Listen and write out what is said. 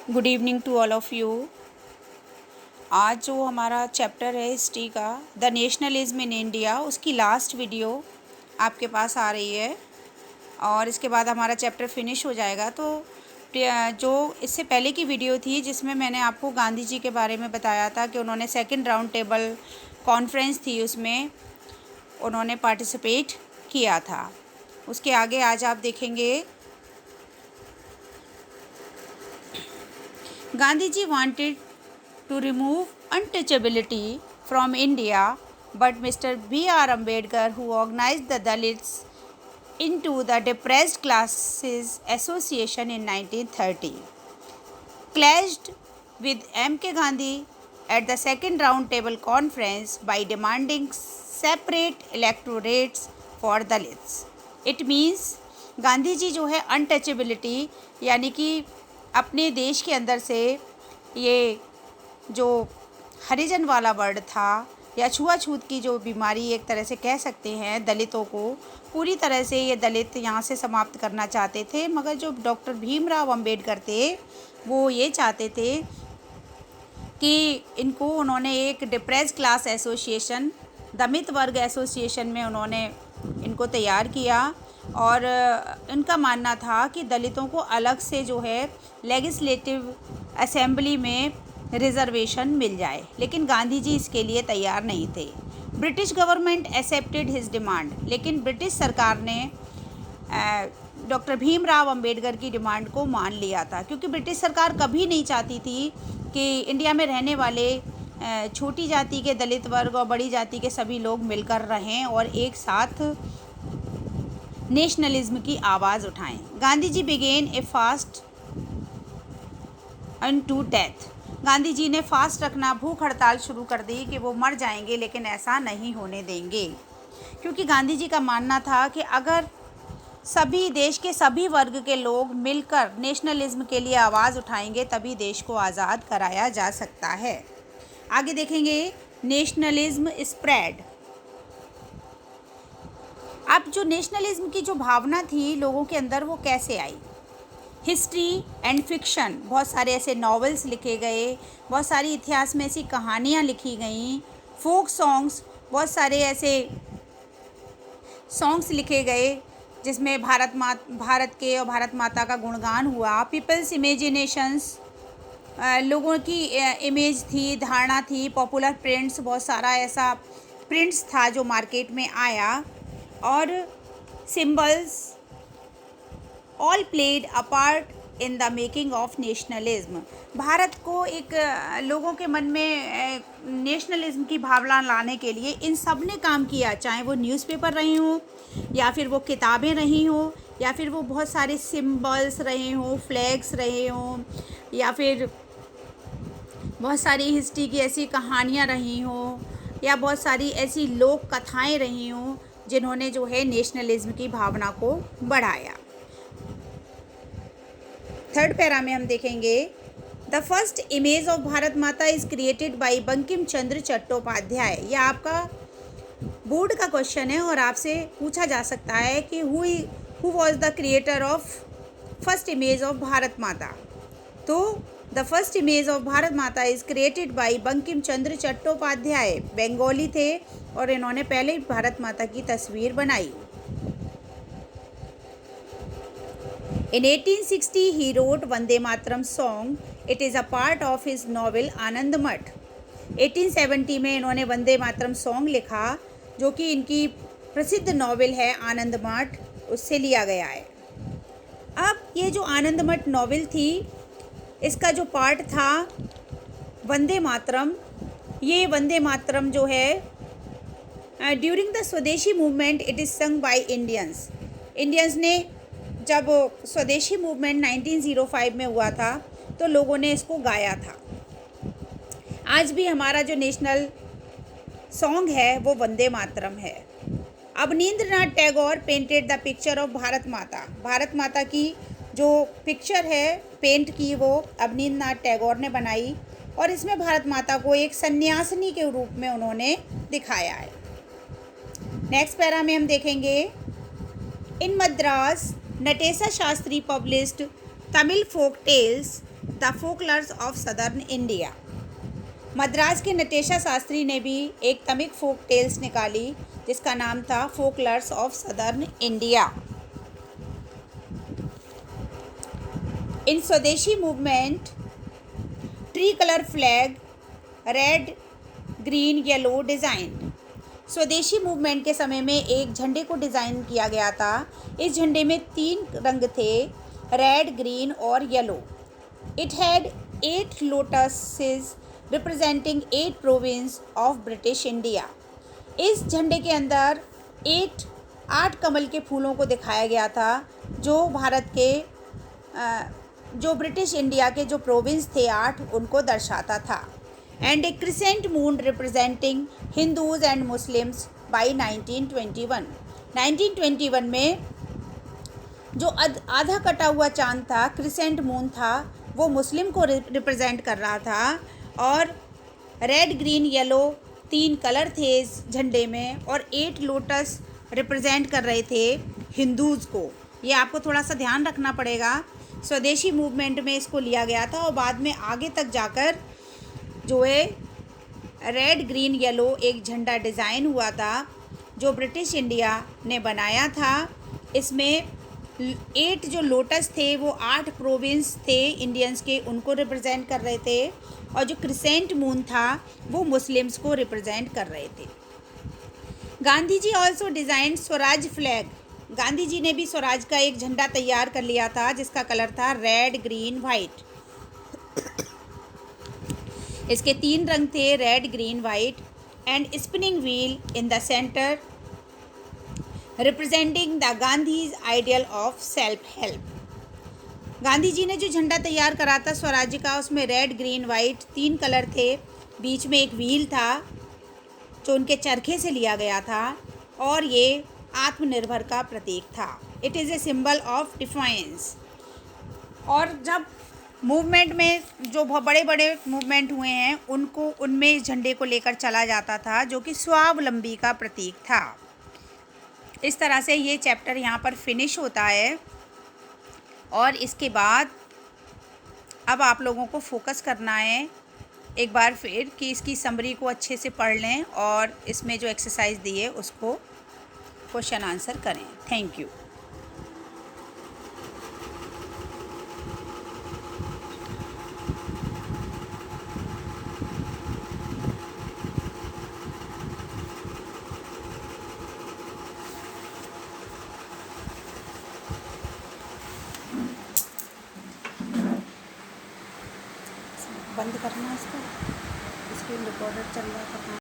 Good evening to all of you. आज जो हमारा चैप्टर है हिस्ट्री का, द नेशनलिज्म इन इंडिया, उसकी लास्ट वीडियो आपके पास आ रही है और इसके बाद हमारा चैप्टर फिनिश हो जाएगा। तो जो इससे पहले की वीडियो थी जिसमें मैंने आपको गांधी जी के बारे में बताया था कि उन्होंने सेकंड राउंड टेबल कॉन्फ्रेंस थी, उसमें उन्होंने पार्टिसिपेट किया था। उसके आगे आज आप देखेंगे Gandhiji wanted to remove untouchability from India, but Mr. B.R. Ambedkar, who organized the Dalits into the Depressed Classes Association in 1930, clashed with M.K. Gandhi at the second round table conference by demanding separate electorates for Dalits. It means Gandhi ji जो है untouchability यानी कि अपने देश के अंदर से ये जो हरिजन वाला वर्ड था या छुआछूत की जो बीमारी एक तरह से कह सकते हैं, दलितों को पूरी तरह से ये दलित यहाँ से समाप्त करना चाहते थे। मगर जो डॉक्टर भीमराव अंबेडकर थे वो ये चाहते थे कि इनको उन्होंने एक डिप्रेस क्लास एसोसिएशन, दमित वर्ग एसोसिएशन में उन्होंने इनको तैयार किया और इनका मानना था कि दलितों को अलग से जो है लेजिस्लेटिव असेंबली में रिजर्वेशन मिल जाए, लेकिन गांधी जी इसके लिए तैयार नहीं थे। British government accepted his demand, लेकिन ब्रिटिश सरकार ने डॉक्टर भीमराव अंबेडकर की डिमांड को मान लिया था, क्योंकि ब्रिटिश सरकार कभी नहीं चाहती थी कि इंडिया में रहने वाले छोटी जाति के दलित वर्ग और बड़ी जाति के सभी लोग मिलकर रहें और एक साथ नेशनलिज्म की आवाज़ उठाएं। गांधी जी बिगेन ए fast unto death. Gandhi ji ने फास्ट रखना, भूख हड़ताल शुरू कर दी कि वो मर जाएंगे, लेकिन ऐसा नहीं होने देंगे, क्योंकि गांधी जी का मानना था कि अगर सभी देश के सभी वर्ग के लोग मिलकर नेशनलिज्म के लिए आवाज़ उठाएंगे तभी देश को आज़ाद कराया जा सकता है। आगे देखेंगे नेशनलिज्म स्प्रेड। अब जो नेशनलिज्म की जो भावना थी लोगों के अंदर वो कैसे आई। हिस्ट्री एंड फिक्शन, बहुत सारे ऐसे नॉवेल्स लिखे गए, बहुत सारी इतिहास में ऐसी कहानियाँ लिखी गईं। फोक सॉन्ग्स, बहुत सारे ऐसे सॉन्ग्स लिखे गए जिसमें भारत के और भारत माता का गुणगान हुआ। पीपल्स इमेजिनेशंस, लोगों की इमेज थी, धारणा थी। पॉपुलर प्रिंट्स, बहुत सारा ऐसा प्रिंट्स था जो मार्केट में आया। और symbols all played a part in the making of nationalism. Bharat को एक लोगों के मन में नेशनलिज्म की भावना लाने के लिए इन सब ने काम किया, चाहे वो न्यूज़पेपर रही हों या फिर वो किताबें रही हों या फिर वो बहुत सारे सिंबल्स रहे हों, फ्लैग्स रहे हों या फिर बहुत सारी हिस्ट्री की ऐसी कहानियाँ रही हों या बहुत सारी ऐसी लोक कथाएँ रही हों जिन्होंने जो है नेशनलिज्म की भावना को बढ़ाया। थर्ड पैरा में हम देखेंगे the first image of Bharat माता is created by Bankim Chandra Chattopadhyay. यह आपका बोर्ड का क्वेश्चन है और आपसे पूछा जा सकता है कि who was the creator of first image of Bharat माता। तो the first image of Bharat माता is created by Bankim Chandra Chattopadhyay. Bengali थे और इन्होंने पहले भारत माता की तस्वीर बनाई। In 1860 he wrote Vande Mataram song, it is a part of his novel Anand Math. 1870 में इन्होंने वंदे मातरम सॉन्ग लिखा जो कि इनकी प्रसिद्ध नॉवेल है आनंद मठ, उससे लिया गया है। अब ये जो आनंद मठ नॉवेल थी, इसका जो पार्ट था वंदे मातरम, ये वंदे मातरम जो है ड्यूरिंग द स्वदेशी movement it is sung by Indians ने, जब स्वदेशी मूवमेंट 1905 में हुआ था तो लोगों ने इसको गाया था। आज भी हमारा जो नेशनल सॉन्ग है वो वंदे मातरम है। Abanindranath Tagore painted the picture of Bharat माता। भारत माता की जो पिक्चर है पेंट की वो अवनींद्रनाथ टैगोर ने बनाई और इसमें भारत माता को एक सन्यासिनी के रूप में उन्होंने दिखाया है। नेक्स्ट पैरा में हम देखेंगे in Madras Natesa Sastri published Tamil folk tales the folklores of southern India. Madras के नटेशा शास्त्री ने भी एक तमिल फोक टेल्स निकाली जिसका नाम था फोकलर्स ऑफ सदर्न इंडिया। इन स्वदेशी movement tree colour flag red green yellow design. स्वदेशी मूवमेंट के समय में एक झंडे को डिज़ाइन किया गया था। इस झंडे में 3 रंग थे, रेड ग्रीन और yellow. It had 8 lotuses representing 8 province of British India. इस झंडे के अंदर 8 कमल के फूलों को दिखाया गया था जो भारत के जो ब्रिटिश इंडिया के जो प्रोविंस थे 8 उनको दर्शाता था। And A crescent moon representing Hindus and Muslims by 1921। 1921 में जो आधा कटा हुआ चांद था, क्रिसेंट मून था, वो मुस्लिम को रिप्रेजेंट कर रहा था। और रेड ग्रीन येलो 3 कलर थे इस झंडे में और 8 लोटस रिप्रेजेंट कर रहे थे हिंदूज़ को। ये आपको थोड़ा सा ध्यान रखना पड़ेगा। स्वदेशी मूवमेंट में इसको लिया गया था और बाद में आगे तक जाकर जो है रेड ग्रीन येलो एक झंडा डिज़ाइन हुआ था जो ब्रिटिश इंडिया ने बनाया था। इसमें 8 जो लोटस थे वो 8 प्रोविंस थे इंडियंस के, उनको रिप्रेजेंट कर रहे थे और जो क्रिसेंट मून था वो मुस्लिम्स को रिप्रेजेंट कर रहे थे। Gandhi ji also design Swaraj flag. Gandhi ji ने भी स्वराज का एक झंडा तैयार कर लिया था जिसका कलर था रेड ग्रीन वाइट। इसके 3 रंग थे, red green white and spinning wheel in the centre representing the Gandhi's ideal of self help. Gandhi ji ने जो झंडा तैयार करा था स्वराज्य का, उसमें रेड ग्रीन वाइट 3 कलर थे, बीच में एक व्हील था जो उनके चरखे से लिया गया था और ये आत्मनिर्भर का प्रतीक था। It is a symbol of defines. और जब मूवमेंट में जो बहुत बड़े बड़े मूवमेंट हुए हैं उनको उनमें इस झंडे को लेकर चला जाता था जो कि स्वावलंबी का प्रतीक था। इस तरह से ये चैप्टर यहाँ पर फिनिश होता है और इसके बाद अब आप लोगों को फोकस करना है एक बार फिर कि इसकी समरी को अच्छे से पढ़ लें और इसमें जो एक्सरसाइज दी है उसको क्वेश्चन आंसर करें। Thank you. बंद करना इसको, स्क्रीन रिकॉर्डर चल रहा था।